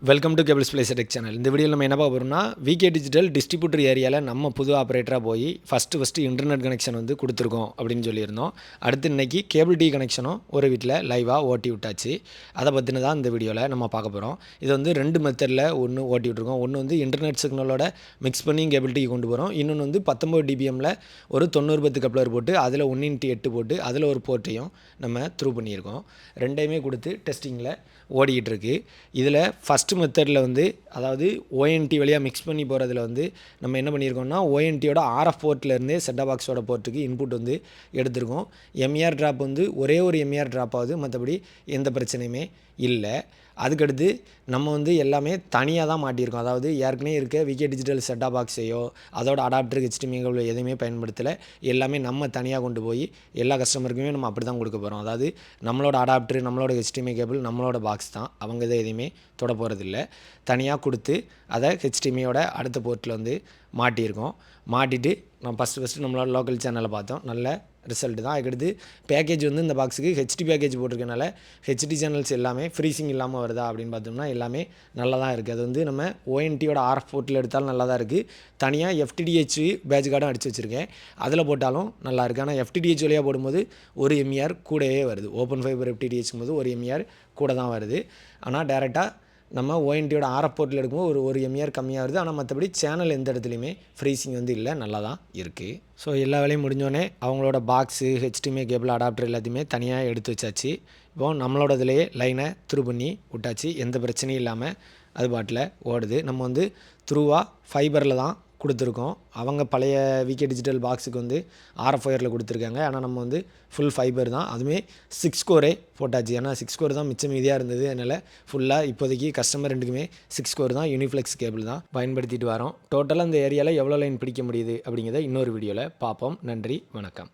Welcome to cables place tech channel. இந்த வீடியோவில் நம்ம என்ன பார்க்க போகிறோம்னா, விகே டிஜிட்டல் டிஸ்ட்ரிபியூட்டர் ஏரியாவில் நம்ம புது ஆப்ரேட்டராக போய் ஃபஸ்ட்டு இன்டர்நெட் கனெக்ஷன் வந்து கொடுத்துருக்கோம் அப்படின்னு சொல்லியிருந்தோம். அடுத்து இன்றைக்கி கேபிள் டிவி கனெக்ஷனும் ஒரு வீட்டில் லைவாக ஓட்டி விட்டாச்சு. அதை பற்றின தான் இந்த வீடியோவில் நம்ம பார்க்க போகிறோம். இது வந்து 2 மெத்தடில் ஒன்று ஓட்டி விட்ருக்கோம். ஒன்று வந்து இன்டர்நெட் சிக்னலோட மிக்ஸ் பண்ணி கேபிள் டிவி கொண்டு போகிறோம். இன்னொன்று வந்து 19 டிபிஎம்மில் ஒரு 90 கப்ளர் போட்டு அதில் 1x8 போட்டு அதில் ஒரு போர்ட்டையும் நம்ம த்ரூ பண்ணியிருக்கோம். ரெண்டையுமே கொடுத்து டெஸ்டிங்கில் ஓடிக்கிட்டு இருக்குது. இதில் ஃபஸ்ட்டு மெத்தடில் வந்து அதாவது ஓஎன்டி வழியாக மிக்ஸ் பண்ணி போகிறதுல வந்து நம்ம என்ன பண்ணியிருக்கோம்னா, ஓஎன்டியோட ஆர்எஃப் போர்ட்லேருந்தே செட்டா பாக்ஸோட போர்ட்டுக்கு இன்புட் வந்து எடுத்திருக்கோம். எம்ஏஆர் ட்ராப் வந்து ஒரே ஒரு எம்ஏஆர் ட்ராப் ஆகுது, மற்றபடி எந்த பிரச்சனையுமே இல்லை. அதுக்கடுத்து நம்ம வந்து எல்லாமே தனியாக தான் மாட்டியிருக்கோம். அதாவது ஏற்கனவே இருக்க விகே டிஜிட்டல் செட்டா பாக்ஸையோ அதோட அடாப்டர் ஹெச்டிஎம்ஐ கேபிள் எதுவுமே பயன்படுத்தலை. எல்லாமே நம்ம தனியாக கொண்டு போய் எல்லா கஸ்டமருக்குமே நம்ம அப்படி தான் கொடுக்க போகிறோம். அதாவது நம்மளோட அடாப்டர், நம்மளோட ஹெச்டிஎம்ஐ கேபிள், நம்மளோட பாக்ஸ் தான், அவங்க இதை எதையுமே தொட போகிறதில்ல. தனியாக கொடுத்து அதை ஹெச்டிஎம்ஐயோட அடுத்த போர்ட்டில் வந்து மாட்டியிருக்கோம். மாட்டிட்டு நம்ம ஃபஸ்ட்டு நம்மளோட லோக்கல் சேனலை பார்த்தோம். நல்ல ரிசல்ட் தான். அதுக்கடுத்து பேக்கேஜ் வந்து இந்த பாக்ஸுக்கு ஹெச்டி பேக்கேஜ் போட்டிருக்கனால ஹெச்டி சேனல்ஸ் எல்லாமே ஃப்ரீசிங் இல்லாமல் வருதா அப்படின்னு பார்த்தோம்னா எல்லாமே நல்லா தான் இருக்குது. அது வந்து நம்ம ஓஎன்டியோட ஆர்எஃப் போர்ட்டில் எடுத்தாலும் நல்லா தான் இருக்குது. தனியாக எஃப்டிடிஹெச் பேட்ச் கார்டும் அடித்து வச்சுருக்கேன், அதில் போட்டாலும் நல்லா இருக்குது. ஆனால் எஃப்டிடிஹெச் வழியாக போடும்போது ஒரு எம்ஏஆர் கூடவே வருது. ஓப்பன் ஃபைபர் எஃப்டிடிஹெச்சும் போது ஒரு எம்ஏஆர் கூட தான் வருது. ஆனால் டேரெக்டாக நம்ம ஓஎன்டியோட ஆர்எஃப் போர்ட்டில் எடுக்கும்போது ஒரு எம்ஏஆர் கம்மியாக வருது. ஆனால் மற்றபடி சேனல் எந்த இடத்துலையுமே ஃப்ரீசிங் வந்து இல்லை, நல்லா தான் இருக்குது. ஸோ எல்லா வேலையும் முடிஞ்சோடனே அவங்களோட பாக்ஸு, ஹெச்டிஎம்ஐ கேபிள், அடாப்டர் எல்லாத்தையுமே தனியாக எடுத்து வச்சாச்சு. இப்போது நம்மளோட இதிலேயே லைனை த்ரூ பண்ணி விட்டாச்சு. எந்த பிரச்சனையும் இல்லாமல் அது பாட்டில் ஓடுது. நம்ம வந்து த்ரூவாக ஃபைபரில் தான் கொடுத்துருக்கோம். அவங்க பழைய விகே டிஜிட்டல் பாக்ஸுக்கு வந்து ஆர்எஃப் ஒயரில் கொடுத்துருக்காங்க. ஆனால் நம்ம வந்து ஃபுல் ஃபைபர் தான், அதுவுமே 6 கோரே போட்டாச்சு. ஏன்னா 6 கோர் தான் மிச்சம் மீதியாக இருந்தது. அதனால் ஃபுல்லாக இப்போதைக்கு கஸ்டமர் ரெண்டுக்குமே 6 கோர் தான், யூனிஃப்ளெக்ஸ் கேபிள் தான் பயன்படுத்திட்டு வரோம். டோட்டலாக இந்த ஏரியாவில் எவ்வளோ லைன் பிடிக்க முடியுது அப்படிங்கிறத இன்னொரு வீடியோவில் பார்ப்போம். நன்றி, வணக்கம்.